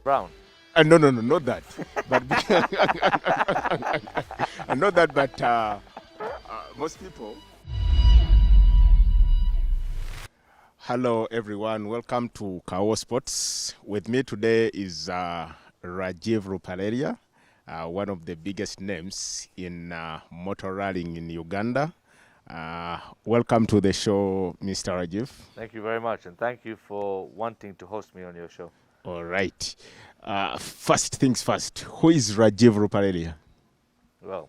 Brown. No, no, no, not that. But not that, but most people. Hello, everyone. Welcome to Kawowo Sports. With me today is Rajiv Ruparelia, one of the biggest names in motor rallying in Uganda. Welcome to the show, Mr. Rajiv. Thank you very much, and thank you for wanting to host me on your show. All right. First things first, who is Rajiv Ruparelia? Well,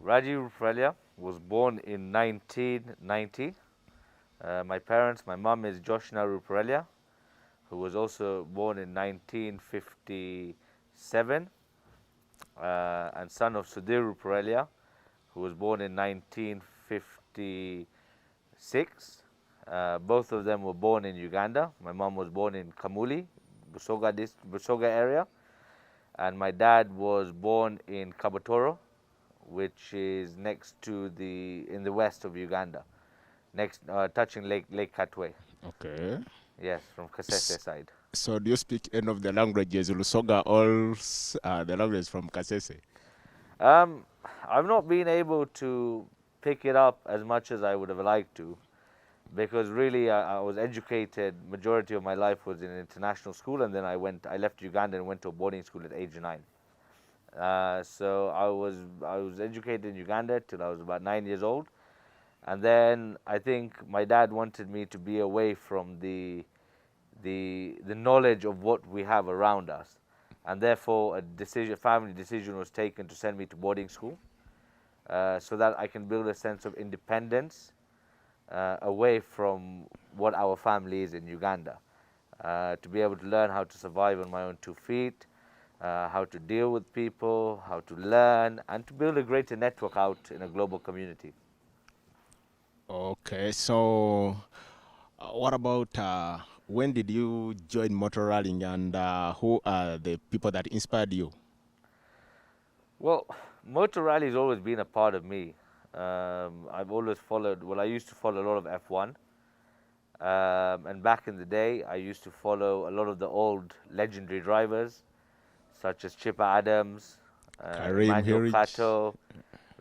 Rajiv Ruparelia was born in 1990. My parents, my mom is Joshna Ruparelia, who was also born in 1957, and son of Sudhir Ruparelia, who was born in 1956. Both of them were born in Uganda. My mom was born in Kamuli, Busoga area, and my dad was born in Kabatoro, which is next to in the west of Uganda, next touching Lake Katwe. Okay. Yes, from Kasese side. So do you speak any of the languages, Lusoga, or the languages from Kasese? I've not been able to pick it up as much as I would have liked to, because really I was educated. Majority of my life was in international school, and then I left Uganda and went to a boarding school at age 9. So I was educated in Uganda till I was about 9 years old, and then I think my dad wanted me to be away from the knowledge of what we have around us, and therefore a family decision was taken to send me to boarding school, so that I can build a sense of independence away from what our family is in Uganda, to be able to learn how to survive on my own 2 feet, how to deal with people, how to learn, and to build a greater network out in a global community. Okay, so what about when did you join motor rallying, and who are the people that inspired you? Well, motor rally has always been a part of me. I've always followed, I used to follow a lot of F1. And back in the day, I used to follow a lot of the old legendary drivers, such as Chipper Adams, Karim Emmanuel Hirich, Kato,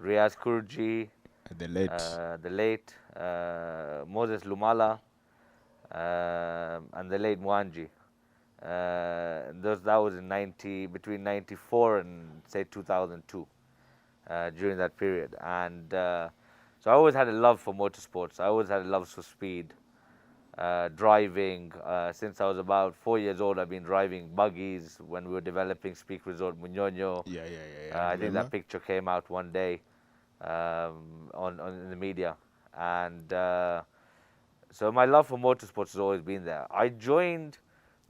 Riaz Kurji, the late. the late Moses Lumala, and the late Mwanji. That was between 94 and say 2002, during that period. And so I always had a love for motorsports. I always had a love for speed. Driving, since I was about 4 years old, I've been driving buggies when we were developing Speak Resort Munyonyo. Yeah. I think that picture came out one day in the media, and so my love for motorsports has always been there. I joined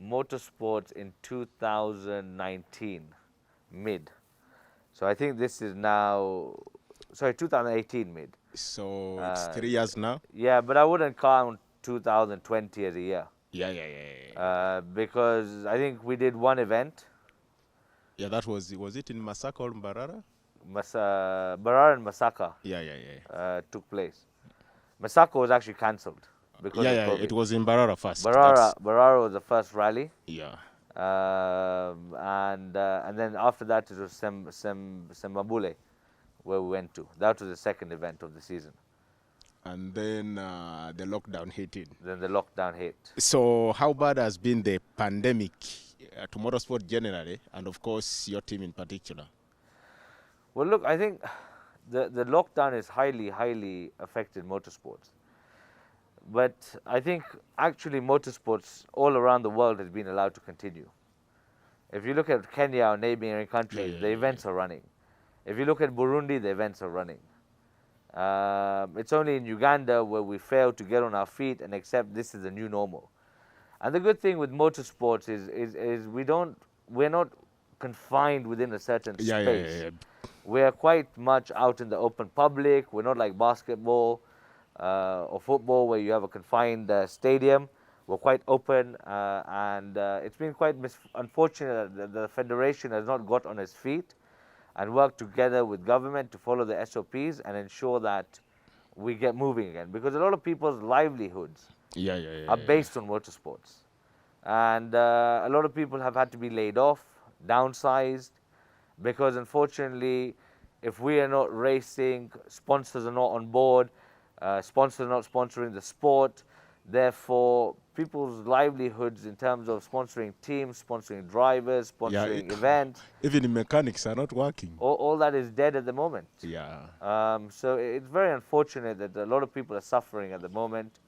motorsports in 2019 mid, so I think this is now 2018 mid. So it's 3 years now. Yeah, but I wouldn't count 2020 as a year. Yeah. Because I think we did one event. Yeah, that was it in Masaka or Mbarara? Barara and Masaka. Yeah. Took place. Masaka was actually cancelled because of COVID. It was in Mbarara first. Barara was the first rally. Yeah. And then after that it was Sembambule, where we went to. That was the second event of the season. And then the lockdown hit in. Then the lockdown hit. So how bad has been the pandemic to motorsport generally, and of course your team in particular? Well, look, I think the lockdown has highly affected motorsports. But I think actually motorsports all around the world has been allowed to continue. If you look at Kenya, our neighboring countries, the events are running. If you look at Burundi, the events are running. It's only in Uganda where we fail to get on our feet and accept this is the new normal. And the good thing with motorsports is we're not confined within a certain space. Yeah. We're quite much out in the open public. We're not like basketball or football where you have a confined stadium. We're quite open, and it's been quite unfortunate that the federation has not got on its feet and worked together with government to follow the SOPs and ensure that we get moving again. Because a lot of people's livelihoods are based on motorsports. And a lot of people have had to be laid off, downsized, because unfortunately, if we are not racing, sponsors are not on board, sponsors are not sponsoring the sport, therefore people's livelihoods in terms of sponsoring teams, sponsoring drivers, Yeah, sponsoring events, even mechanics are not working. all that is dead at the moment. Yeah. So it's very unfortunate that a lot of people are suffering at the moment,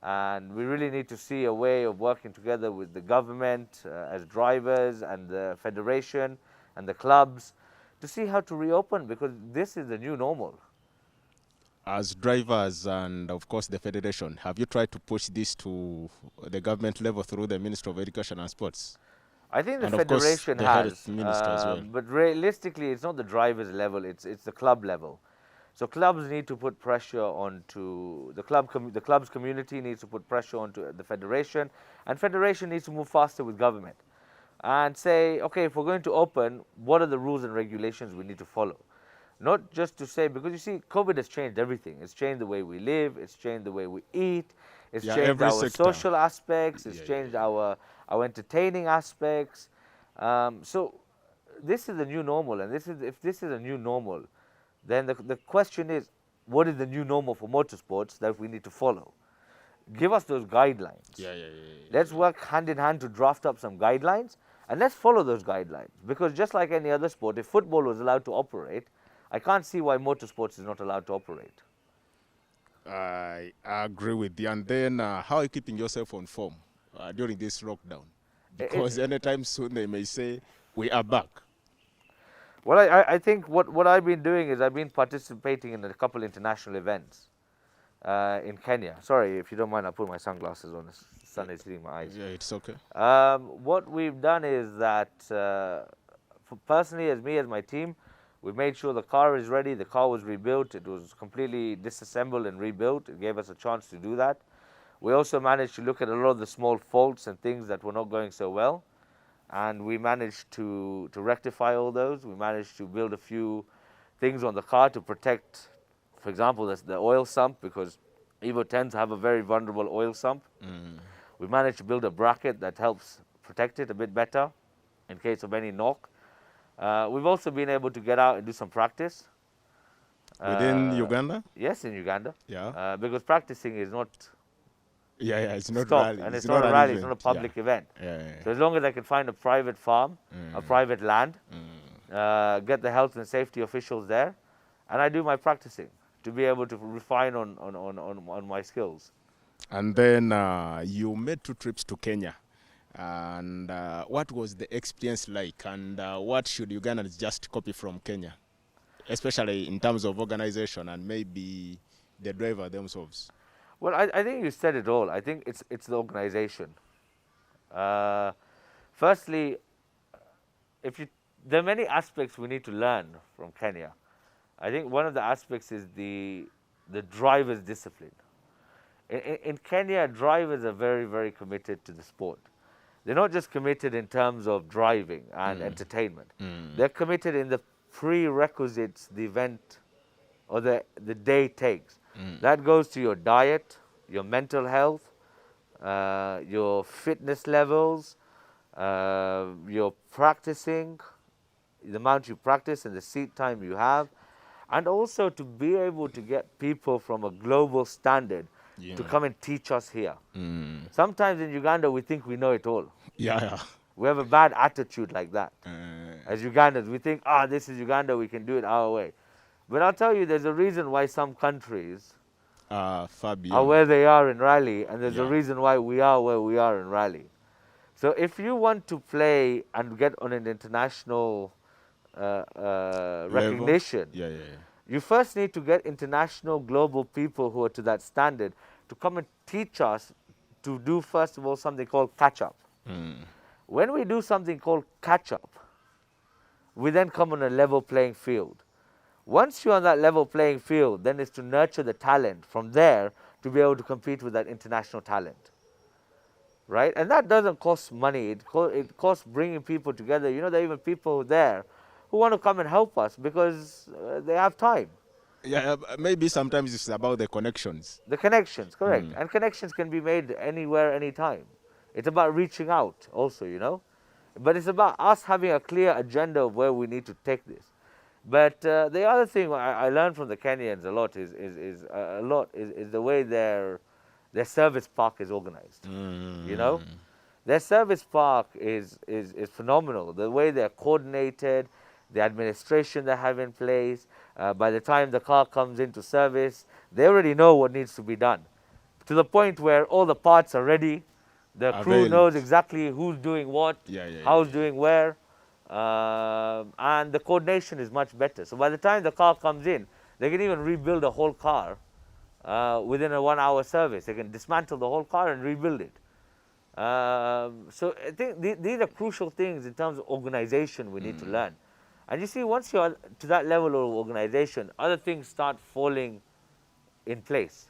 and we really need to see a way of working together with the government as drivers and the federation and the clubs to see how to reopen, because this is the new normal. As drivers and of course the federation, have you tried to push this to the government level through the Ministry of Education and Sports? I think the And of course federation the has, health minister as well. but realistically, it's not the drivers level; it's the club level. So clubs need to put pressure onto the the club's community needs to put pressure onto the federation, and federation needs to move faster with government and say, okay, if we're going to open, what are the rules and regulations we need to follow? Not just to say, because you see, COVID has changed everything. It's changed the way we live. It's changed the way we eat. It's changed every our sector. social aspects. It's changed our entertaining aspects. So this is the new normal, and if this is a new normal, then the question is, what is the new normal for motorsports that we need to follow? Give us those guidelines. Let's work hand in hand to draft up some guidelines, and let's follow those guidelines. Because just like any other sport, if football was allowed to operate, I can't see why motorsports is not allowed to operate. I agree with you. And then how are you keeping yourself on form during this lockdown? Because anytime soon they may say, we are back. Well, I think what I've been doing is I've been participating in a couple international events in Kenya. Sorry, if you don't mind, I'll put my sunglasses on. The sun is hitting my eyes. Yeah, it's okay. What we've done is that, personally, as my team, we made sure the car is ready. The car was rebuilt. It was completely disassembled and rebuilt. It gave us a chance to do that. We also managed to look at a lot of the small faults and things that were not going so well, and we managed to rectify all those. We managed to build a few things on the car to protect, for example, the oil sump, because Evo tends to have a very vulnerable oil sump. We managed to build a bracket that helps protect it a bit better in case of any knock. We've also been able to get out and do some practice. Within Uganda? Yes, in Uganda. Yeah. Because practicing is not It's not stopped, rally. and it's not a rally, it's not a public event. Yeah. So as long as I can find a private farm, a private land, get the health and safety officials there, and I do my practicing to be able to refine on my skills. And then you made 2 trips to Kenya. And what was the experience like? And what should Ugandans just copy from Kenya? Especially in terms of organization and maybe the driver themselves. Well, I think you said it all. I think it's the organization. Firstly, there are many aspects we need to learn from Kenya. I think one of the aspects is the driver's discipline. In Kenya, drivers are very, very committed to the sport. They're not just committed in terms of driving and entertainment. They're committed in the prerequisites the event or the day takes. That goes to your diet, your mental health, your fitness levels, your practicing, the amount you practice and the seat time you have, and also to be able to get people from a global standard to come and teach us here. Sometimes in Uganda we think we know it all. We have a bad attitude like that. As Ugandans, we think, this is Uganda, we can do it our way. But I'll tell you, there's a reason why some countries are where they are in rally, and there's a reason why we are where we are in rally. So if you want to play and get on an international recognition, you first need to get international global people who are to that standard to come and teach us to do, first of all, something called catch-up. When we do something called catch-up, we then come on a level playing field. Once you're on that level playing field, then it's to nurture the talent from there to be able to compete with that international talent. Right? And that doesn't cost money. It costs bringing people together. You know, there are even people there who want to come and help us because they have time. Maybe sometimes it's about the connections. The connections, correct. And connections can be made anywhere, anytime. It's about reaching out also, you know. But it's about us having a clear agenda of where we need to take this. But the other thing I learned from the Kenyans a lot is the way their service park is organized. You know, their service park is phenomenal. The way they're coordinated, the administration they have in place. By the time the car comes into service, they already know what needs to be done, to the point where all the parts are ready. The crew knows exactly who's doing what, how's doing where, and the coordination is much better. So by the time the car comes in, they can even rebuild a whole car within a 1 hour service. They can dismantle the whole car and rebuild it. So I think these are crucial things in terms of organization we need to learn. And you see, once you're to that level of organization, other things start falling in place.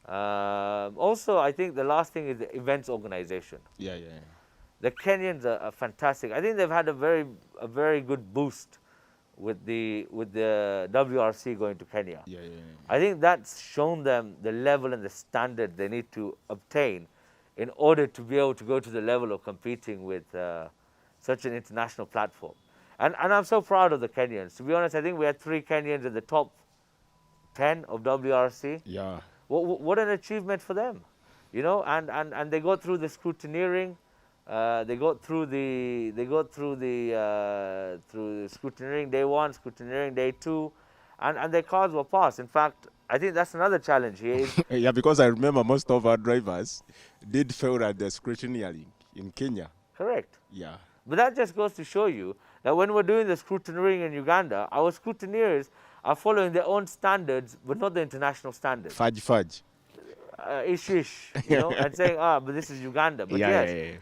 Also, I think the last thing is the events organization. The Kenyans are fantastic. I think they've had a very good boost with the WRC going to Kenya. I think that's shown them the level and the standard they need to obtain in order to be able to go to the level of competing with such an international platform. And I'm so proud of the Kenyans. To be honest, I think we had 3 Kenyans in the top 10 of WRC. What an achievement for them, you know. And they go through the scrutineering. They go through the scrutineering day 1, scrutineering day 2, and their cars were passed. In fact, I think that's another challenge here. Yeah, because I remember most of our drivers did fail at the scrutineering in Kenya. Correct. Yeah. But that just goes to show you that when we're doing the scrutineering in Uganda, our scrutineers are following their own standards, but not the international standards. Fudge. Ish, you know, and saying, but this is Uganda. But yes,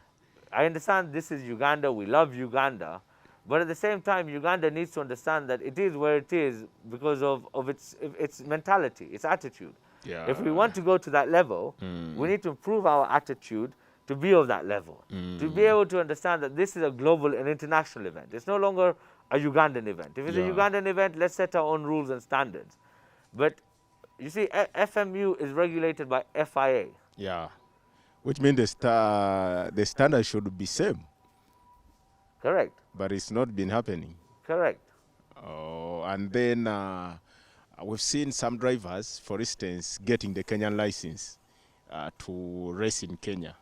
I understand this is Uganda, we love Uganda, but at the same time, Uganda needs to understand that it is where it is because of its mentality, its attitude. If we want to go to that level, we need to improve our attitude to be of that level, to be able to understand that this is a global and international event. It's no longer a Ugandan event. If it's a Ugandan event, let's set our own rules and standards. But you see, FMU is regulated by FIA. Which means the standard should be same. Correct. But it's not been happening. Correct. Oh, and then we've seen some drivers, for instance, getting the Kenyan license to race in Kenya.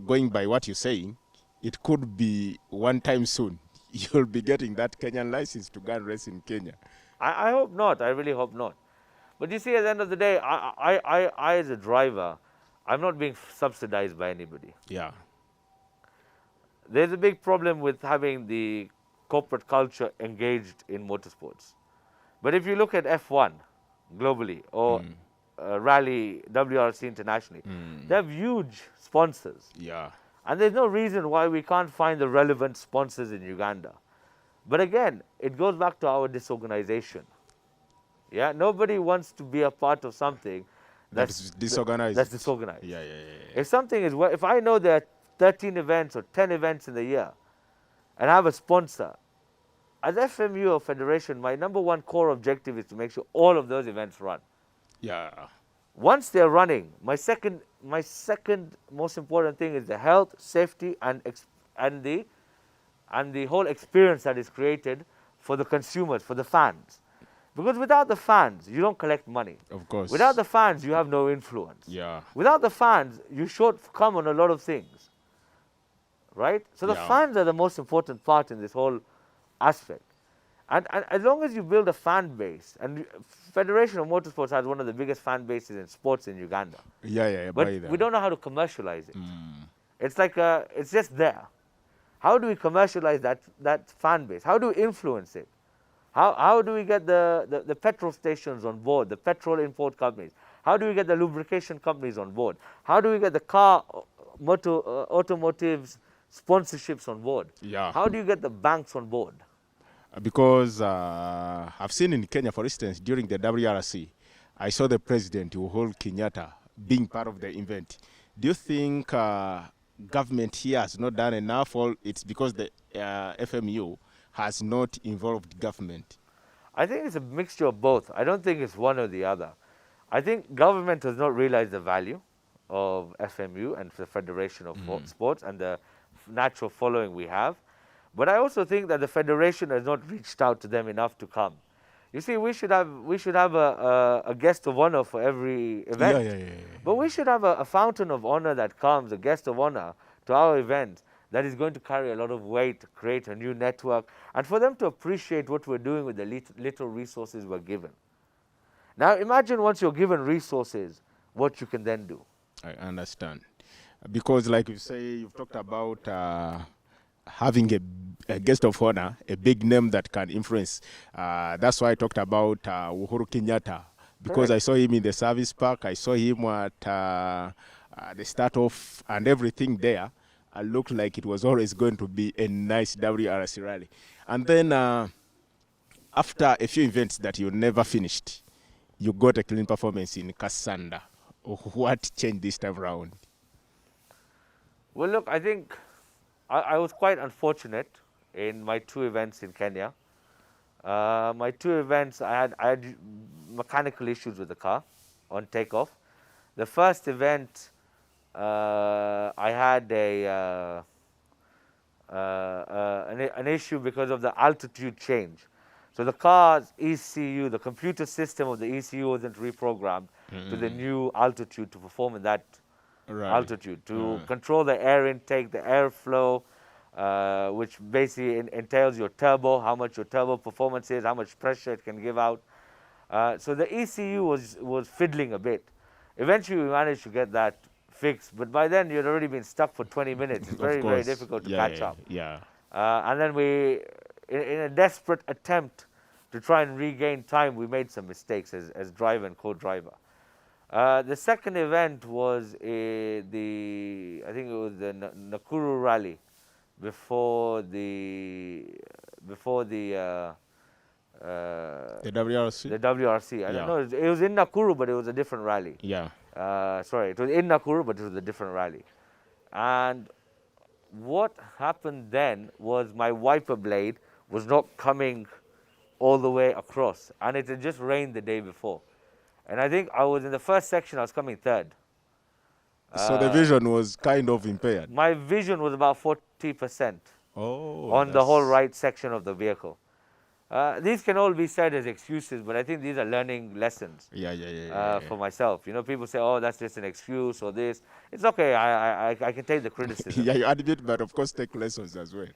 Going by what you're saying, it could be one time soon you'll be getting that Kenyan license to go and race in Kenya. I hope not. I really hope not. But you see, at the end of the day, I as a driver, I'm not being subsidized by anybody. There's a big problem with having the corporate culture engaged in motorsports. But if you look at F1 globally or Rally, WRC internationally, they have huge sponsors. And there's no reason why we can't find the relevant sponsors in Uganda. But again, it goes back to our disorganization. Nobody wants to be a part of something that's disorganized. If something is, if I know there are 13 events or 10 events in the year, and I have a sponsor, as FMU or federation, my number one core objective is to make sure all of those events run. Once they're running, my second most important thing is the health, safety, and the whole experience that is created for the consumers, for the fans. Because without the fans, you don't collect money. Of course. Without the fans, you have no influence. Without the fans, you shortcome on a lot of things. Right? So the fans are the most important part in this whole aspect. And as long as you build a fan base, and Federation of Motorsports has one of the biggest fan bases in sports in Uganda. But we don't know how to commercialize it. It's like it's just there. How do we commercialize that fan base? How do we influence it? How do we get the petrol stations on board, the petrol import companies? How do we get the lubrication companies on board? How do we get the automotives sponsorships on board? How do you get the banks on board? Because I've seen in Kenya, for instance, during the WRC, I saw the president, Uhuru Kenyatta, being part of the event. Do you think government here has not done enough, or it's because the FMU has not involved government? I think it's a mixture of both. I don't think it's one or the other. I think government has not realized the value of FMU and the Federation of Sports and the natural following we have. But I also think that the Federation has not reached out to them enough to come. You see, we should have a guest of honor for every event. But we should have a fountain of honor that comes, a guest of honor to our event that is going to carry a lot of weight, create a new network, and for them to appreciate what we're doing with the little resources we're given. Now imagine once you're given resources, what you can then do. I understand. Because like you say, you've talked about having a guest of honor, a big name that can influence. That's why I talked about Uhuru Kenyatta. Because I saw him in the service park, I saw him at the start off and everything there. It looked like it was always going to be a nice WRC rally. And then after a few events that you never finished, you got a clean performance in Kasanda. What changed this time around? Well, look, I think I was quite unfortunate in my 2 events in Kenya. My 2 events, I had mechanical issues with the car on takeoff. The first event, I had an issue because of the altitude change. So the car's ECU, the computer system of the ECU wasn't reprogrammed to the new altitude to perform in that altitude, to control the air intake, the airflow, which basically entails your turbo, how much your turbo performance is, how much pressure it can give out. So the ECU was fiddling a bit. Eventually we managed to get that fixed, but by then you'd already been stuck for 20 minutes. It's very, very difficult to catch up. And then we, in a desperate attempt to try and regain time, we made some mistakes as driver and co-driver. The second event was I think it was the Nakuru rally before the WRC? The WRC. I don't know. It was in Nakuru, but it was a different rally. Sorry, it was in Nakuru, but it was a different rally. And what happened then was my wiper blade was not coming all the way across, and it had just rained the day before. And I think I was in the first section, I was coming third. So the vision was kind of impaired? My vision was about 40% on the whole right section of the vehicle. These can all be said as excuses, but I think these are learning lessons for myself. You know, people say, oh, that's just an excuse or this. It's okay, I can take the criticism. You admit, but of course take lessons as well.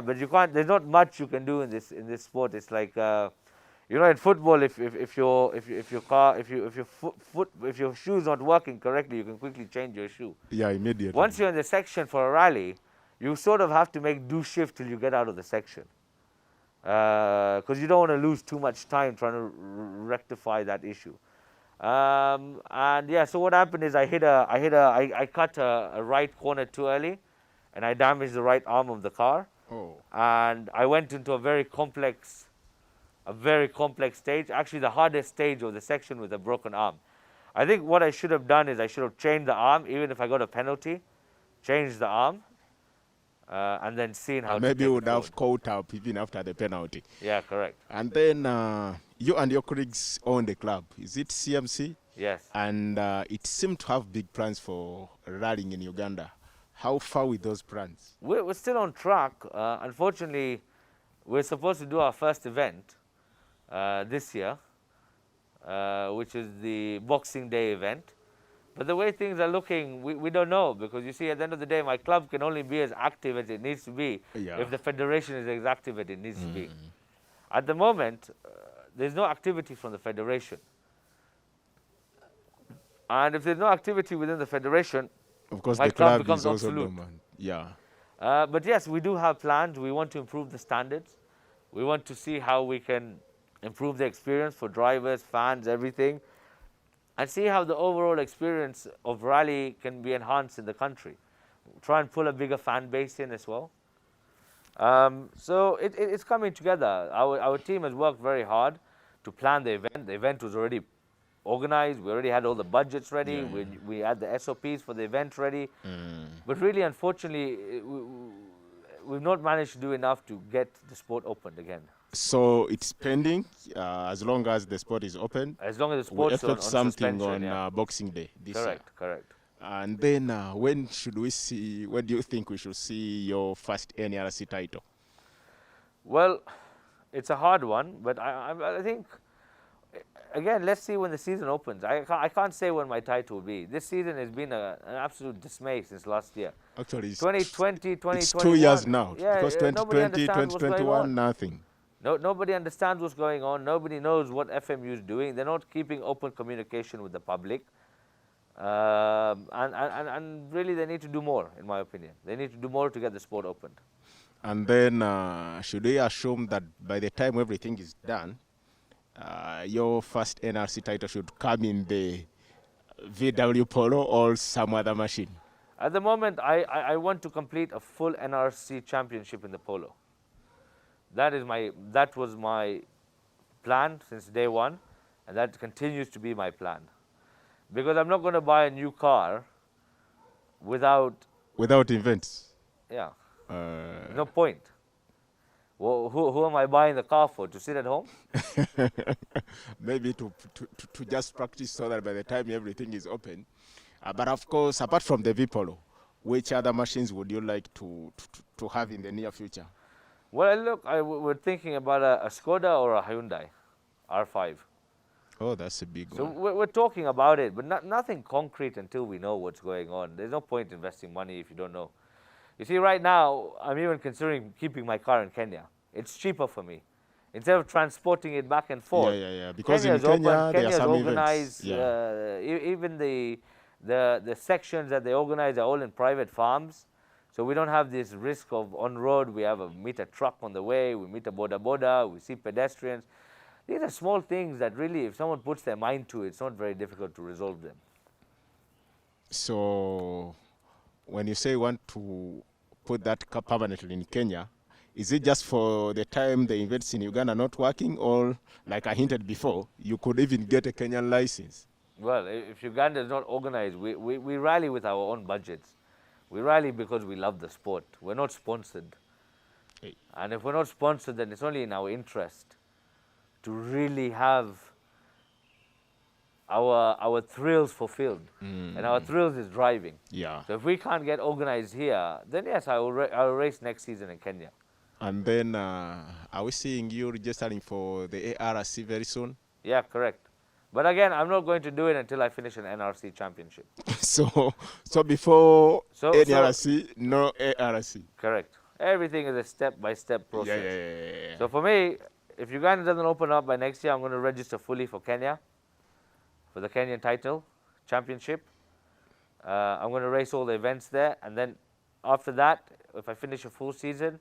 But you can't, there's not much you can do in this sport. It's like, you know, in football, if your shoe's not working correctly, you can quickly change your shoe. Immediately. Once you're in the section for a rally, you sort of have to make do shift till you get out of the section. Because you don't want to lose too much time trying to rectify that issue. So what happened is I cut a right corner too early, and I damaged the right arm of the car. And I went into a very complex stage, actually the hardest stage of the section with a broken arm. I think what I should have done is I should have changed the arm, even if I got a penalty, changed the arm, and then seen how maybe you would have caught up even after the penalty. Yeah, correct. And then you and your colleagues own the club. Is it CMC? Yes. And it seemed to have big plans for rallying in Uganda. How far with those plans? We're still on track. Unfortunately, we're supposed to do our first event this year, which is the Boxing Day event. But the way things are looking, we don't know, because you see, at the end of the day, my club can only be as active as it needs to be if the federation is as active as it needs to be. At the moment, there's no activity from the federation. And if there's no activity within the federation, of course, my the club club becomes is also obsolete. dormant. But yes, we do have plans. We want to improve the standards. We want to see how we can improve the experience for drivers, fans, everything, and see how the overall experience of rally can be enhanced in the country. Try and pull a bigger fan base in as well. So it's coming together. Our team has worked very hard to plan the event. The event was already organized. We already had all the budgets ready. We had the SOPs for the event ready. But really, unfortunately, we've not managed to do enough to get the sport opened again. So it's pending as long as the sport is open. As long as the sport is on something suspension, on Boxing Day this year. Correct. And then when do you think we should see your first NRC title? Well, it's a hard one, but I think, again, let's see when the season opens. I can't say when my title will be. This season has been an absolute dismay since last year. Actually, it's 2020, 2021. it's 2 years now, Yeah, because nobody 2020, understands what's going 2021, on. nothing. No, nobody understands what's going on. Nobody knows what FMU is doing. They're not keeping open communication with the public. And really, they need to do more, in my opinion. They need to do more to get the sport opened. And then should we assume that by the time everything is done, your first NRC title should come in the VW Polo or some other machine? At the moment, I want to complete a full NRC championship in the Polo. That was my plan since day one, and that continues to be my plan. Because I'm not going to buy a new car without events. Yeah. No point. Well, who am I buying the car for? To sit at home? Maybe to just practice so that by the time everything is open. But of course, apart from the V-Polo, which other machines would you like to have in the near future? Well, look, we're thinking about a Skoda or a Hyundai R5. Oh, that's a big So one. we're talking about it, but nothing concrete until we know what's going on. There's no point investing money if you don't know. You see, right now, I'm even considering keeping my car in Kenya. It's cheaper for me. Instead of transporting it back and forth. Yeah. Because Kenya's in Kenya, there are Kenya's some organized, events. Yeah. even the sections that they organize are all in private farms. So we don't have this risk of on road. We meet a truck on the way, we meet a boda, we see pedestrians. These are small things that really, if someone puts their mind to it, it's not very difficult to resolve them. So when you say you want to put that permanently in Kenya, is it just for the time the events in Uganda are not working, or like I hinted before, you could even get a Kenyan license? Well, if Uganda is not organized, we rally with our own budgets. We rally because we love the sport. We're not sponsored. Hey. And if we're not sponsored, then it's only in our interest to really have our thrills fulfilled. And our thrills is driving. Yeah. So if we can't get organized here, then yes, I will race next season in Kenya. And then are we seeing you registering for the ARC very soon? Yeah, correct. But again, I'm not going to do it until I finish an NRC championship. So before NRC, no ARC. Correct. Everything is a step-by-step process. Yeah. So for me, if Uganda doesn't open up by next year, I'm going to register fully for Kenya, for the Kenyan title championship. I'm going to race all the events there, and then after that, if I finish a full season,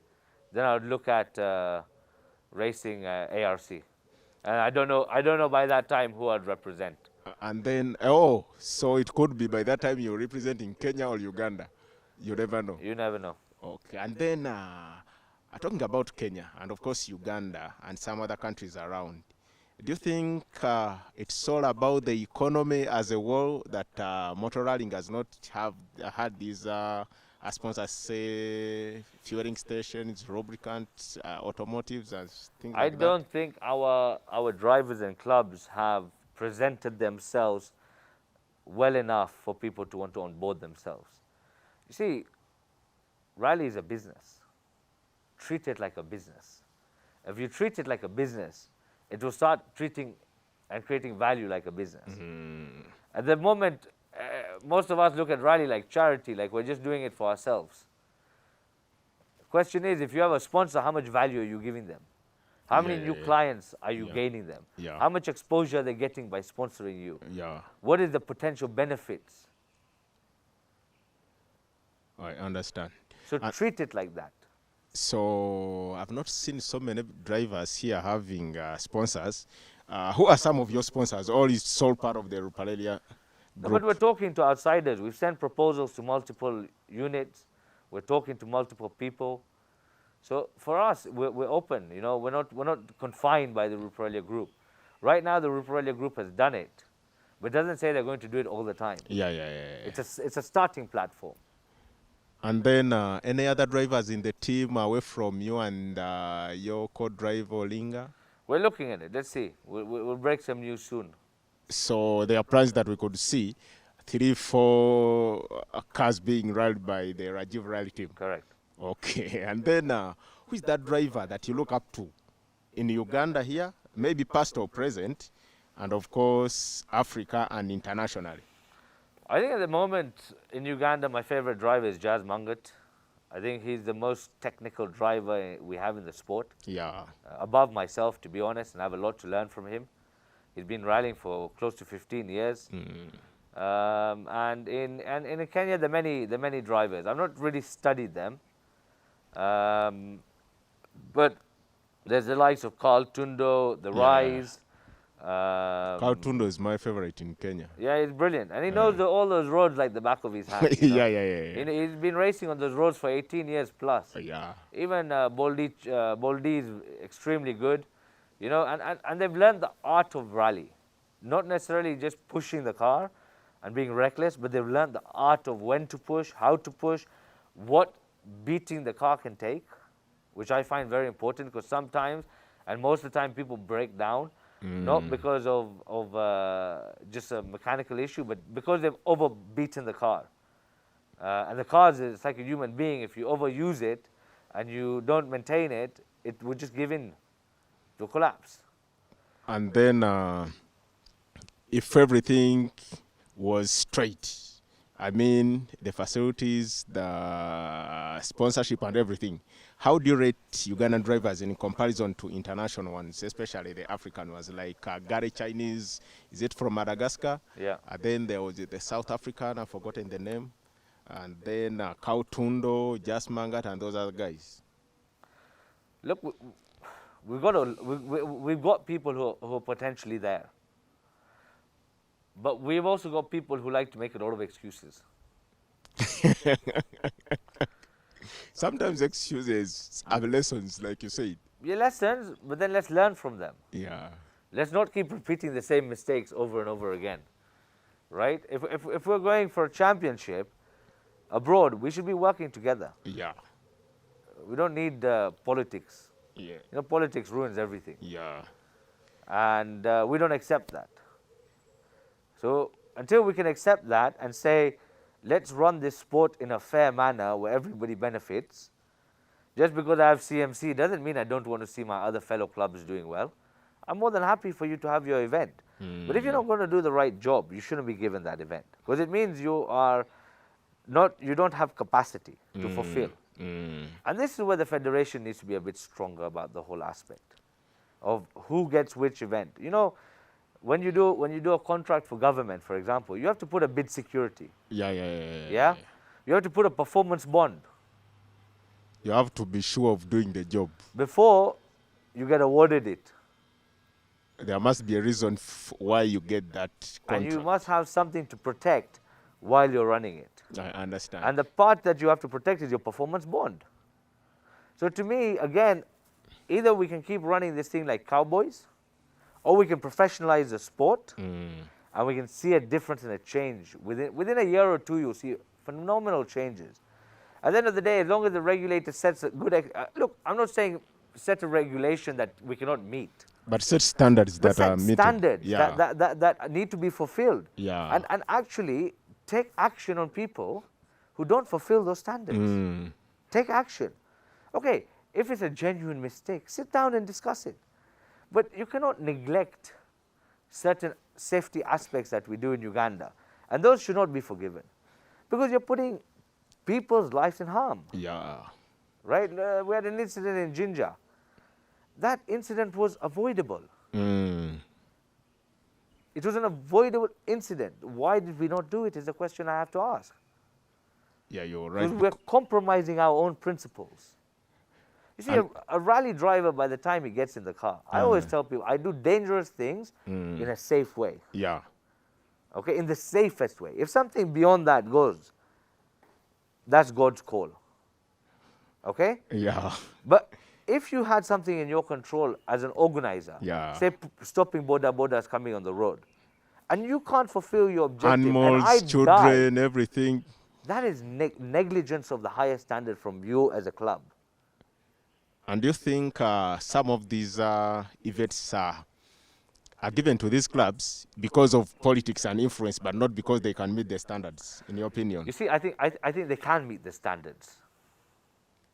then I would look at racing ARC. And I don't know by that time who I'd represent. And then, so it could be by that time you're representing Kenya or Uganda. You never know. You never know. Okay. And then, talking about Kenya and of course Uganda and some other countries around, do you think it's all about the economy as a whole that motor rallying has not had these sponsors, say, fueling stations, lubricants, automotives, and things like that? I don't think our drivers and clubs have presented themselves well enough for people to want to onboard themselves. You see, rally is a business. Treat it like a business. If you treat it like a business, it will start treating and creating value like a business. At the moment, most of us look at rally like charity, like we're just doing it for ourselves. The question is, if you have a sponsor, how much value are you giving them? How many new clients are you gaining them? Yeah. How much exposure are they getting by sponsoring you? Yeah. What is the potential benefits? I understand. So treat it like that. So I've not seen so many drivers here having sponsors. Who are some of your sponsors? Or is it all part of the Ruparelia No, group? but we're talking to outsiders. We've sent proposals to multiple units. We're talking to multiple people. So for us, we're open. You know, we're not confined by the Ruparelia group. Right now, the Ruparelia group has done it, but doesn't say they're going to do it all the time. Yeah. It's a starting platform. And then any other drivers in the team away from you and your co-driver Linga? We're looking at it. Let's see. We'll break some news soon. So there are plans that we could see 3, 4 cars being rallied by the Rajiv Rally Team. Correct. Okay, and then who is that driver that you look up to in Uganda here, maybe past or present, and of course Africa and internationally? I think at the moment in Uganda, my favorite driver is Jazz Mangat. I think he's the most technical driver we have in the sport. Yeah. Above myself, to be honest, and I have a lot to learn from him. He's been rallying for close to 15 years. And in Kenya, there are many drivers. I've not really studied them. But there's the likes of Carl Tundo, the Rise. Carl Tundo is my favorite in Kenya. Yeah, he's brilliant. And he knows all those roads like the back of his hand. You know? Yeah. He's been racing on those roads for 18 years plus. Yeah. Even Boldi is extremely good. You know, and they've learned the art of rally. Not necessarily just pushing the car and being reckless, but they've learned the art of when to push, how to push, what beating the car can take, which I find very important because sometimes, and most of the time, people break down, not because of just a mechanical issue, but because they've overbeaten the car. And the car is like a human being. If you overuse it and you don't maintain it, it would just give in to collapse. And then if everything was straight, I mean, the facilities, the sponsorship and everything, how do you rate Ugandan drivers in comparison to international ones, especially the African ones, like Gary Chinese, is it from Madagascar? Yeah. Then there was the South African, I've forgotten the name. And then Kautundo, Jas Mangat, and those other guys. Look, we've got people who are potentially there. But we've also got people who like to make a lot of excuses. Sometimes excuses are lessons, like you said. Yeah, lessons, but then let's learn from them. Yeah. Let's not keep repeating the same mistakes over and over again, right? If we're going for a championship abroad, we should be working together. Yeah. We don't need politics. Yeah. You know, politics ruins everything. Yeah. And we don't accept that. So until we can accept that and say, let's run this sport in a fair manner where everybody benefits, just because I have CMC doesn't mean I don't want to see my other fellow clubs doing well. I'm more than happy for you to have your event. But if you're not going to do the right job, you shouldn't be given that event. Because it means you don't have capacity to fulfill. And this is where the federation needs to be a bit stronger about the whole aspect of who gets which event. You know, when you do a contract for government, for example, you have to put a bid security. Yeah? You have to put a performance bond. You have to be sure of doing the job. Before you get awarded it. There must be a reason why you get that contract. And you must have something to protect while you're running it. I understand. And the part that you have to protect is your performance bond. So to me, again, either we can keep running this thing like cowboys, or we can professionalize the sport, and we can see a difference and a change. Within a year or two, you'll see phenomenal changes. At the end of the day, as long as the regulator sets a good... look, I'm not saying set a regulation that we cannot meet. But set standards that are meted. Standards that need to be fulfilled. Yeah. And actually take action on people who don't fulfill those standards. Take action. Okay, if it's a genuine mistake, sit down and discuss it. But you cannot neglect certain safety aspects that we do in Uganda. And those should not be forgiven. Because you're putting people's lives in harm. Yeah. Right? We had an incident in Jinja. That incident was avoidable. It was an avoidable incident. Why did we not do it is the question I have to ask. Yeah, you're right. Because we're compromising our own principles. You see, a rally driver, by the time he gets in the car, I always tell people, I do dangerous things in a safe way. Yeah. Okay, in the safest way. If something beyond that goes, that's God's call. Okay? Yeah. But if you had something in your control as an organizer, say stopping bodas coming on the road, and you can't fulfill your objective, animals, children, everything. That is negligence of the highest standard from you as a club. And do you think some of these events are given to these clubs because of politics and influence, but not because they can meet the standards, in your opinion? You see, I think they can meet the standards.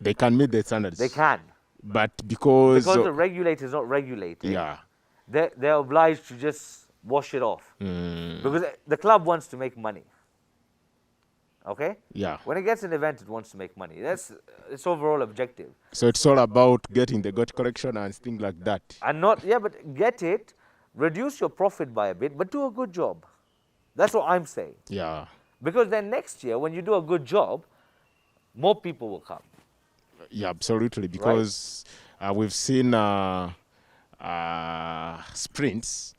They can meet the standards. They can. But because The regulator is not regulating, yeah. they're obliged to just wash it off. Because the club wants to make money. Okay? Yeah. When it gets an event, it wants to make money. That's its overall objective. So it's all about getting the gut correction and things like that. And not, yeah, but get it, reduce your profit by a bit, but do a good job. That's what I'm saying. Yeah. Because then next year, when you do a good job, more people will come. Yeah, absolutely. Because we've seen sprints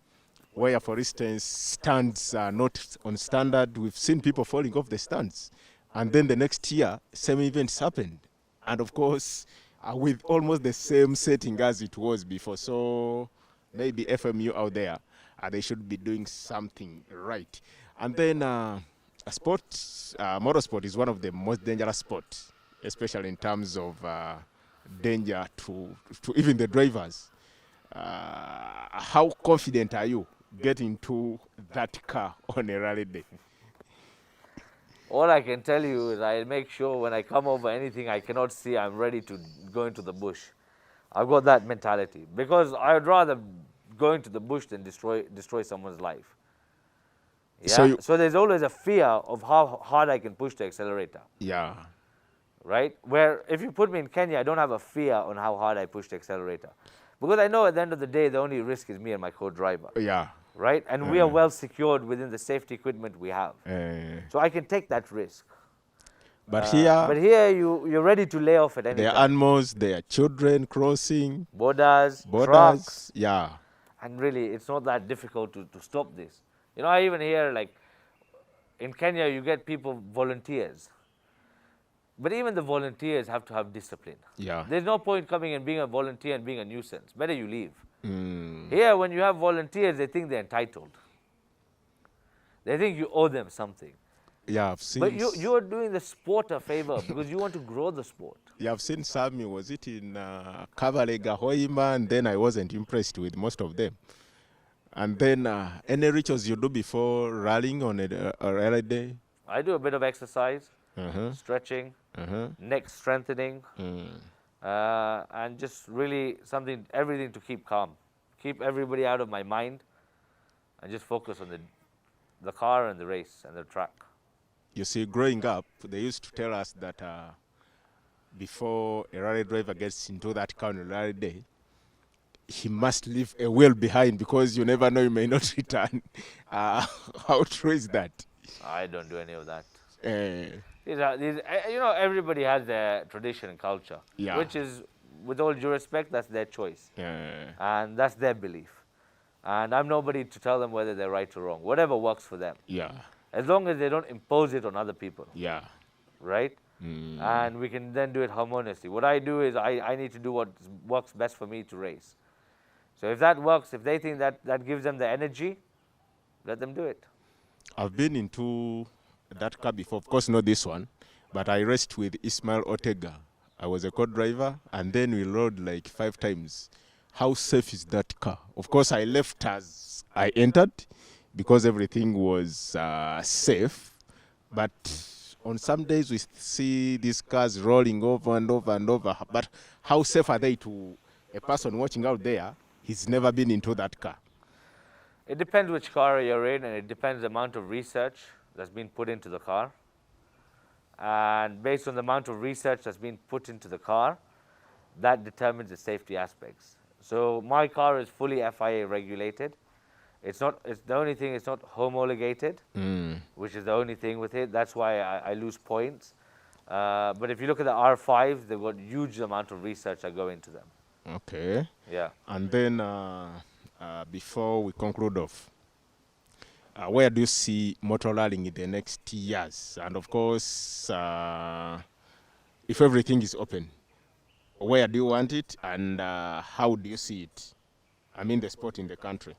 where, for instance, stands are not on standard. We've seen people falling off the stands. And then the next year, same events happened. And of course, with almost the same setting as it was before. So maybe FMU out there, they should be doing something right. And then motorsport is one of the most dangerous sports, especially in terms of danger to even the drivers. How confident are you getting to that car on a rally day? All I can tell you is I make sure when I come over anything I cannot see, I'm ready to go into the bush. I've got that mentality because I would rather go into the bush than destroy someone's life. Yeah? So there's always a fear of how hard I can push the accelerator. Yeah. Right? Where if you put me in Kenya, I don't have a fear on how hard I push the accelerator. Because I know at the end of the day, the only risk is me and my co-driver. Yeah. Right? And we are well secured within the safety equipment we have. So I can take that risk. But here you're ready to lay off at any time. There are animals, there are children crossing. Borders, trucks. Yeah. And really, it's not that difficult to stop this. You know, I even hear like, in Kenya, you get people, volunteers. But even the volunteers have to have discipline. Yeah. There's no point coming and being a volunteer and being a nuisance. Better you leave. Here, when you have volunteers, they think they're entitled. They think you owe them something. Yeah, I've seen. But you're doing the sport a favor because you want to grow the sport. Yeah, I've seen some. Was it in Kavalega, Hoima, and then I wasn't impressed with most of them. And then any rituals you do before rallying on a rally day? I do a bit of exercise, stretching, neck strengthening, and just really everything to keep calm. Keep everybody out of my mind and just focus on the car and the race and the track. You see, growing up, they used to tell us that before a rally driver gets into that car on a rally day, he must leave a will behind because you never know, you may not return. How true is that? I don't do any of that. You know, everybody has their tradition and culture, which is, with all due respect, that's their choice. And that's their belief. And I'm nobody to tell them whether they're right or wrong. Whatever works for them. Yeah. As long as they don't impose it on other people. Yeah. Right? And we can then do it harmoniously. What I do is I need to do what works best for me to race. So if that works, if they think that gives them the energy, let them do it. I've been into that car before, of course not this one, but I raced with Ismael Ortega. I was a co-driver, and then we rode like 5 times. How safe is that car? Of course, I left as I entered because everything was safe, but on some days we see these cars rolling over and over and over. But how safe are they to a person watching out there? He's never been into that car. It depends which car you're in, and it depends the amount of research that's been put into the car. And based on the amount of research that's been put into the car, that determines the safety aspects. So my car is fully FIA regulated. It's the only thing, it's not homologated, which is the only thing with it. That's why I lose points. But if you look at the R5s, they've got huge amount of research that go into them. Okay. Yeah. And then before we conclude off, where do you see motor rallying in the next years? And of course, if everything is open, where do you want it, and how do you see it? I mean, the sport in the country.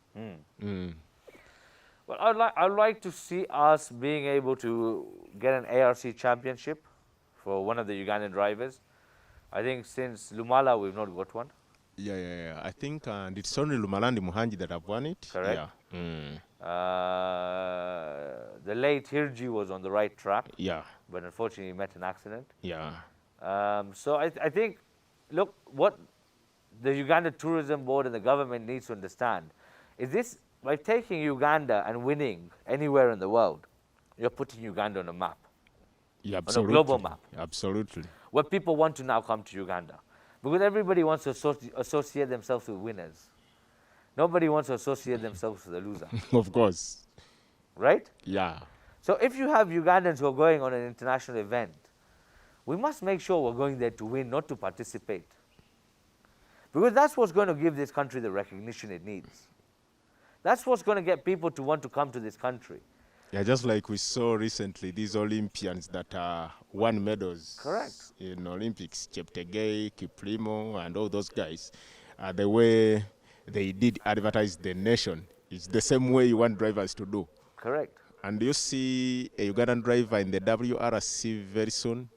Well, I'd like to see us being able to get an ARC championship for one of the Ugandan drivers. I think since Lumala, we've not got one. Yeah. I think and it's only Lumalandi Muhanji that have won it. Correct. Yeah. Mm. The late Hirji was on the right track, Yeah. but unfortunately he met an accident. Yeah. So I think, look, what the Uganda Tourism Board and the government needs to understand is this: by taking Uganda and winning anywhere in the world, you're putting Uganda on a map, Yeah, on a absolutely. global map, Absolutely. where people want to now come to Uganda. Because everybody wants to associate themselves with winners. Nobody wants to associate themselves with a loser, Of course. right? Yeah. So if you have Ugandans who are going on an international event, we must make sure we're going there to win, not to participate. Because that's what's going to give this country the recognition it needs. That's what's going to get people to want to come to this country. Yeah, just like we saw recently, these Olympians that won medals Correct. in Olympics, Cheptegei, Kiplimo, and all those guys, the way they did advertise the nation is the same way you want drivers to do. Correct. And you see a Ugandan driver in the WRC very soon?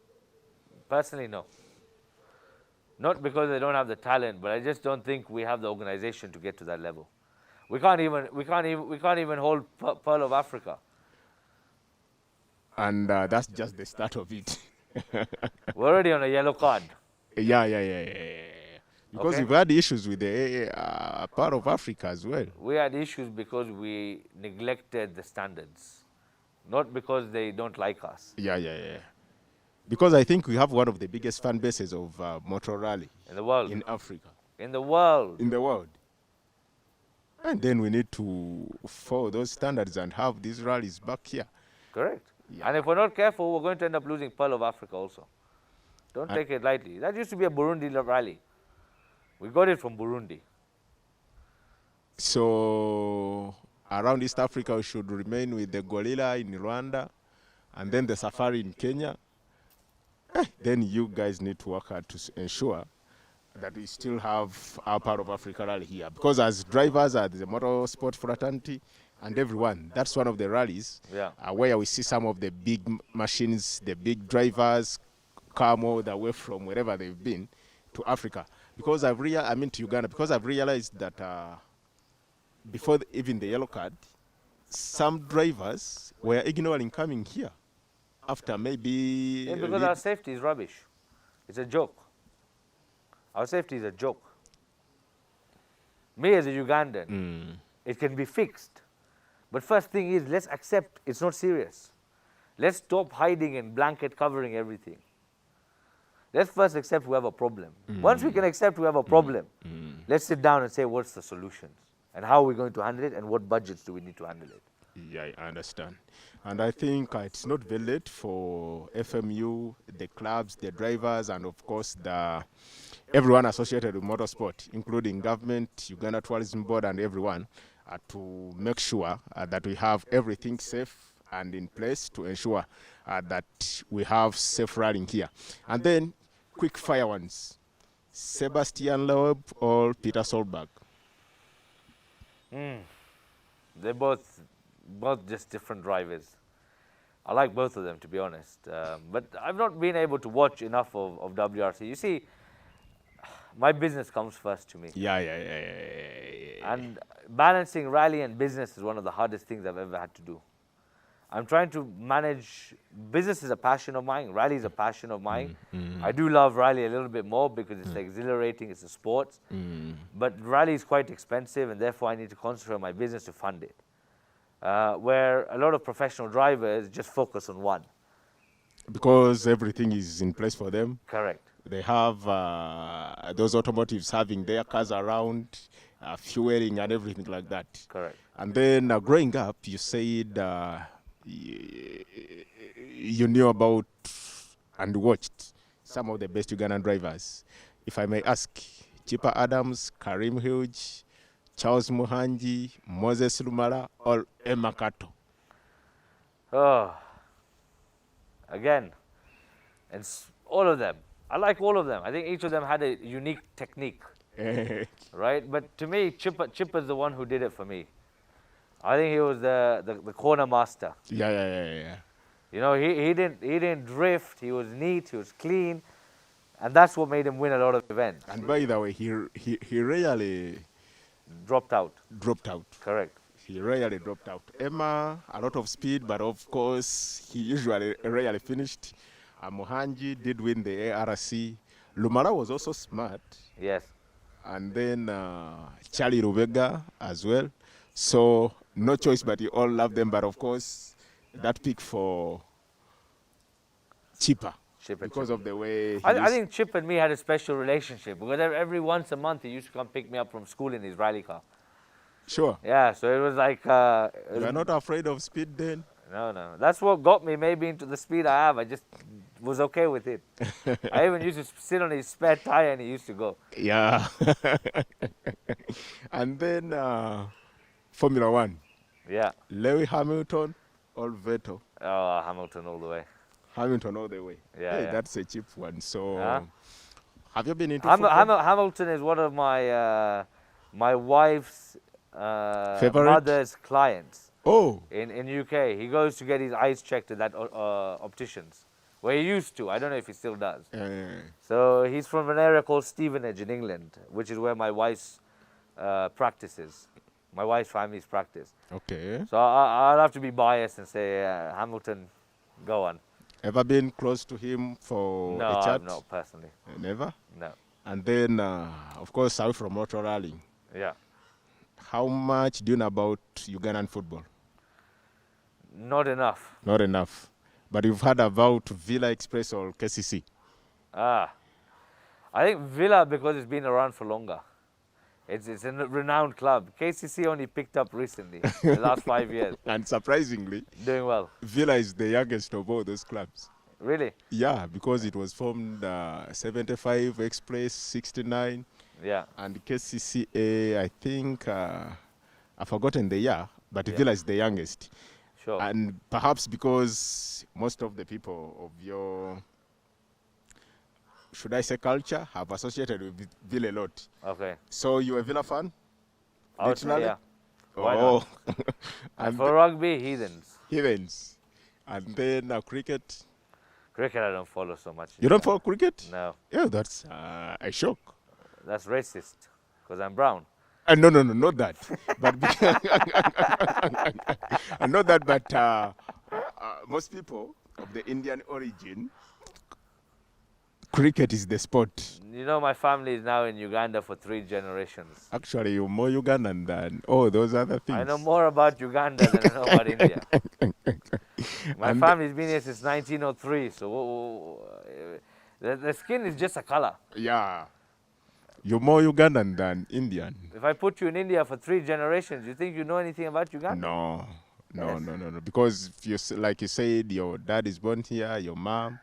Personally, no. Not because they don't have the talent, but I just don't think we have the organization to get to that level. We can't even hold Pearl of Africa. And that's just the start of it. We're already on a yellow card. Yeah. Because Okay. we've had issues with the part of Africa as well. We had issues because we neglected the standards, not because they don't like us. Yeah. Because I think we have one of the biggest fan bases of motor rally In the world. in Africa, In the world. in the world. And then we need to follow those standards and have these rallies back here. Correct. Yeah. And if we're not careful, we're going to end up losing Pearl of Africa also. Don't take it lightly. That used to be a Burundi rally. We got it from Burundi. So around East Africa, we should remain with the gorilla in Rwanda and then the safari in Kenya. Then you guys need to work hard to ensure that we still have our part of Africa rally here. Because as drivers, as the motorsport fraternity, and everyone, that's one of the rallies where we see some of the big machines, the big drivers come all the way from wherever they've been to Africa. Because to Uganda, because I've realized that before even the yellow card, some drivers were ignoring coming here after maybe... Yeah, because our safety is rubbish. It's a joke. Our safety is a joke. Me as a Ugandan, it can be fixed. But first thing is, let's accept it's not serious. Let's stop hiding and blanket covering everything. Let's first accept we have a problem. Once we can accept we have a problem, let's sit down and say what's the solutions and how are we going to handle it and what budgets do we need to handle it. Yeah, I understand. And I think it's not very late for FMU, the clubs, the drivers, and of course everyone associated with motorsport, including government, Uganda Tourism Board, and everyone, to make sure that we have everything safe and in place to ensure that we have safe riding here. And then, quick fire ones. Sebastian Loeb or Peter Solberg? They're both just different drivers. I like both of them, to be honest. But I've not been able to watch enough of WRC. You see, my business comes first to me. Yeah. And balancing rally and business is one of the hardest things I've ever had to do. I'm trying to manage, business is a passion of mine, rally is a passion of mine. I do love rally a little bit more because it's exhilarating, it's a sport. But rally is quite expensive and therefore I need to concentrate on my business to fund it. Where a lot of professional drivers just focus on one. Because everything is in place for them. Correct. They have those automotives having their cars around, fueling and everything like that. Correct. And then growing up, you said you knew about and watched some of the best Ugandan drivers. If I may ask, Chipa Adams, Karim Hughes, Charles Muhanji, Moses Lumala, or Emma Kato? Oh, again, and all of them. I like all of them. I think each of them had a unique technique, right? But to me, Chippa's the one who did it for me. I think he was the corner master. Yeah. You know, he didn't drift. He was neat. He was clean. And that's what made him win a lot of events. And by the way, he rarely Dropped out. dropped out. Correct. He rarely dropped out. Emma, a lot of speed, but of course, he usually rarely finished. Mohanji did win the ARC. Lumara was also smart. Yes. And then Charlie Rubega as well. So no choice, but you all love them. But of course, that pick for Chipper. Because of the way I think Chip and me had a special relationship because every once a month he used to come pick me up from school in his rally car. Sure. Yeah, so it was like... You are not afraid of speed then? No, no. That's what got me maybe into the speed I have. I just was okay with it. I even used to sit on his spare tire and he used to go. Yeah. And then Formula One. Yeah. Lewis Hamilton or Vettel? Oh, Hamilton all the way. Hamilton all the way. Yeah, hey, yeah. That's a cheap one. So, Huh? have you been into football? Hamilton is one of my my wife's Favorite? mother's clients Oh, in UK. He goes to get his eyes checked at that opticians, where he used to. I don't know if he still does. So he's from an area called Stevenage in England, which is where my wife's practices. My wife's family's practice. okay. So I'll have to be biased and say Hamilton, go on. Ever been close to him for No, a chat? I've not personally. Never? No. And then, of course, out from motor rallying. Yeah. How much do you know about Ugandan football? Not enough. Not enough. But you've heard about Villa Express or KCC? I think Villa because it's been around for longer. It's a renowned club. KCC only picked up recently, the last 5 years. And surprisingly, Doing well. Villa is the youngest of all those clubs. Really? Yeah, because it was formed 75, Express 69, Yeah. and KCCA, I think, I've forgotten the year, but Yeah. Villa is the youngest. Sure. And perhaps because most of the people of your, should I say, culture have associated with Villa a lot. Okay. So you a Villa fan? I would say, Literally? yeah. Why Oh, And for rugby, heathens. heathens. And then cricket. Cricket, I don't follow so much. You don't follow cricket? No. Yeah, that's a shock. That's racist because I'm brown. No, not that. But not that, but most people of the Indian origin, cricket is the sport. You know, my family is now in Uganda for 3 generations. Actually, you're more Ugandan than all those other things. I know more about Uganda than I know about India. My family's been here since 1903, so the skin is just a color. Yeah. You're more Ugandan than Indian. If I put you in India for 3 generations, you think you know anything about Uganda? No. Yes. No. Because if you, like you said, your dad is born here, your mom,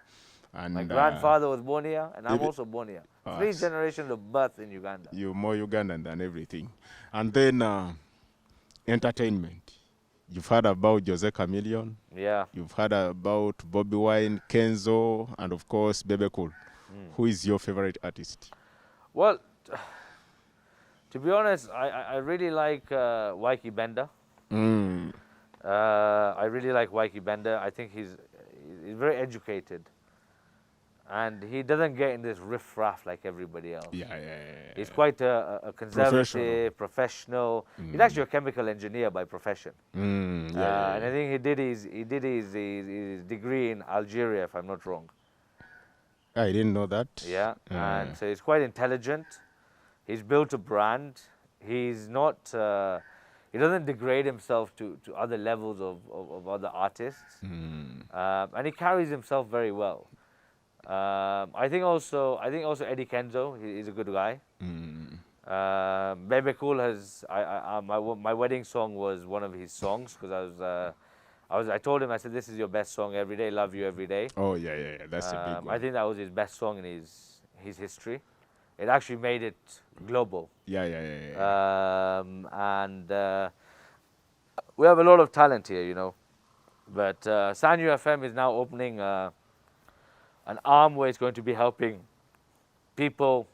and My grandfather was born here, and I'm if it- also born here. 3 generations of birth in Uganda. you're more Ugandan than everything. And then entertainment. You've heard about Jose Chameleon. Yeah. You've heard about Bobby Wine, Kenzo, and of course Bebe Cool. Who is your favorite artist? Well, to be honest, I really like Waiki Bender. I really like Waiki Bender. I think he's very educated. And he doesn't get in this riff-raff like everybody else. Yeah. He's quite a conservative, professional. He's actually a chemical engineer by profession. And I think he did his degree in Algeria, if I'm not wrong. I didn't know that. Yeah, and so he's quite intelligent. He's built a brand. He's not. He doesn't degrade himself to other levels of other artists, and he carries himself very well. I think also Eddie Kenzo. He's a good guy. Bebe Cool has. My wedding song was one of his songs because I told him, I said, this is your best song every day, love you every day. Oh, yeah. That's a big one. I think that was his best song in his history. It actually made it global. Yeah. And we have a lot of talent here, you know. But Sanyu FM is now opening an arm where it's going to be helping people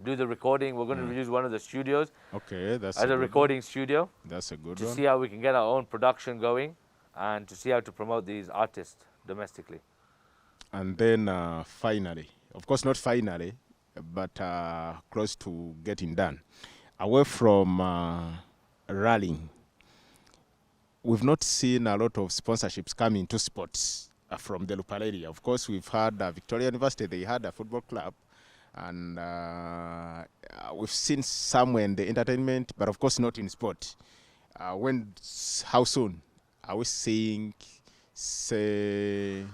do the recording. We're going to use one of the studios Okay, that's as a recording studio That's a good to one. see how we can get our own production going and to see how to promote these artists domestically. And then finally, of course not finally, but close to getting done. Away from rallying, we've not seen a lot of sponsorships coming to sports from the local area. Of course, we've had Victoria University, they had a football club, and we've seen somewhere in the entertainment, but of course not in sport. How soon are we seeing, say,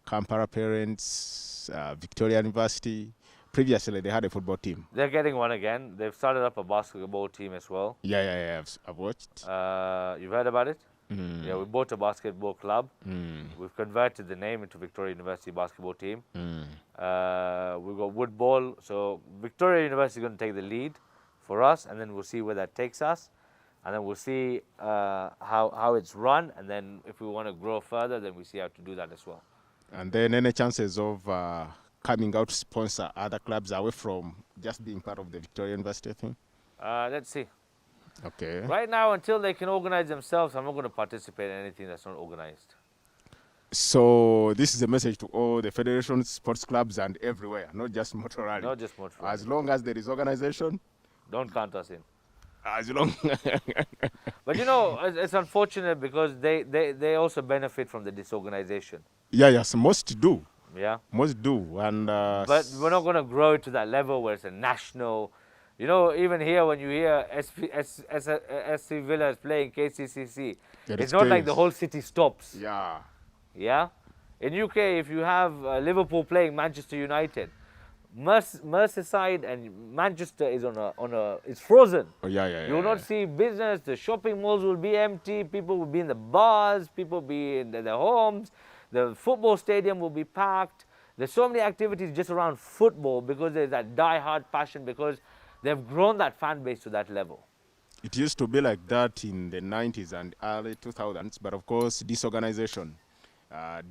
Kampala Parents, Victoria University? Previously, they had a football team. They're getting one again. They've started up a basketball team as well. Yeah, I've watched. You've heard about it? Yeah, we bought a basketball club. We've converted the name into Victoria University Basketball Team. We've got wood ball. So Victoria University is going to take the lead for us, and then we'll see where that takes us. And then we'll see how it's run. And then if we want to grow further, then we see how to do that as well. And then any chances of coming out to sponsor other clubs away from just being part of the Victoria University thing? Let's see. Okay. Right now, until they can organize themselves, I'm not going to participate in anything that's not organized. So this is a message to all the federation sports clubs and everywhere, not just motor rally. Not just motor rally. As long as there is organization, don't count us in. As long. But you know, it's unfortunate because they also benefit from the disorganization. Yes, most do. Yeah. Most do, and. But we're not going to grow it to that level where it's a national. You know, even here when you hear SC Villa is playing KCCC, it's not like the whole city stops. Yeah. Yeah. In UK, if you have Liverpool playing Manchester United, Merseyside and Manchester is it's frozen. Oh, yeah. You will not see business. The shopping malls will be empty. People will be in the bars. People will be in their homes. The football stadium will be packed. There's so many activities just around football because there's that die-hard passion, because they've grown that fan base to that level. It used to be like that in the 90s and early 2000s, but of course this organization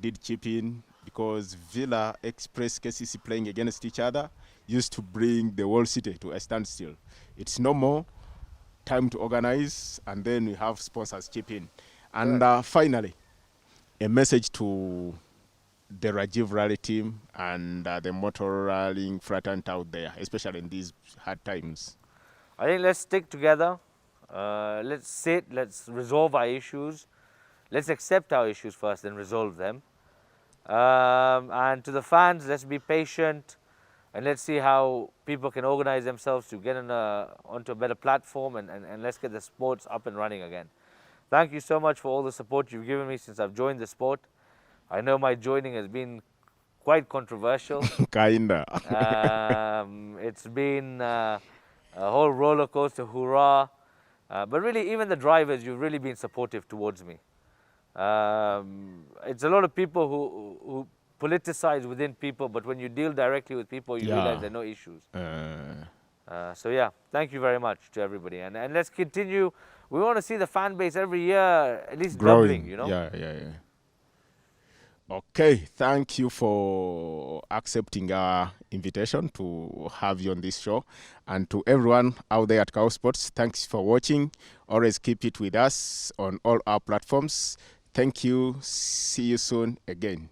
did chip in, because Villa, Express, KCC playing against each other used to bring the whole city to a standstill. It's no more. Time to organize, and then we have sponsors chip in. And finally, a message to the Rajiv Rally Team and the motor rallying fraternity out there, especially in these hard times. I think let's stick together. Let's sit, let's resolve our issues. Let's accept our issues first, then resolve them. And to the fans, let's be patient, and let's see how people can organize themselves to get onto a better platform, and let's get the sports up and running again. Thank you so much for all the support you've given me since I've joined the sport. I know my joining has been quite controversial. Kinda. It's been a whole roller coaster, hurrah. But really, even the drivers, you've really been supportive towards me. It's a lot of people who politicize within people, but when you deal directly with people, you realize there are no issues. So yeah, thank you very much to everybody, and let's continue. We want to see the fan base every year at least growing. doubling, you know. Yeah. Okay, thank you for accepting our invitation to have you on this show. And to everyone out there at Kawowo Sports, thanks for watching. Always keep it with us on all our platforms. Thank you. See you soon again.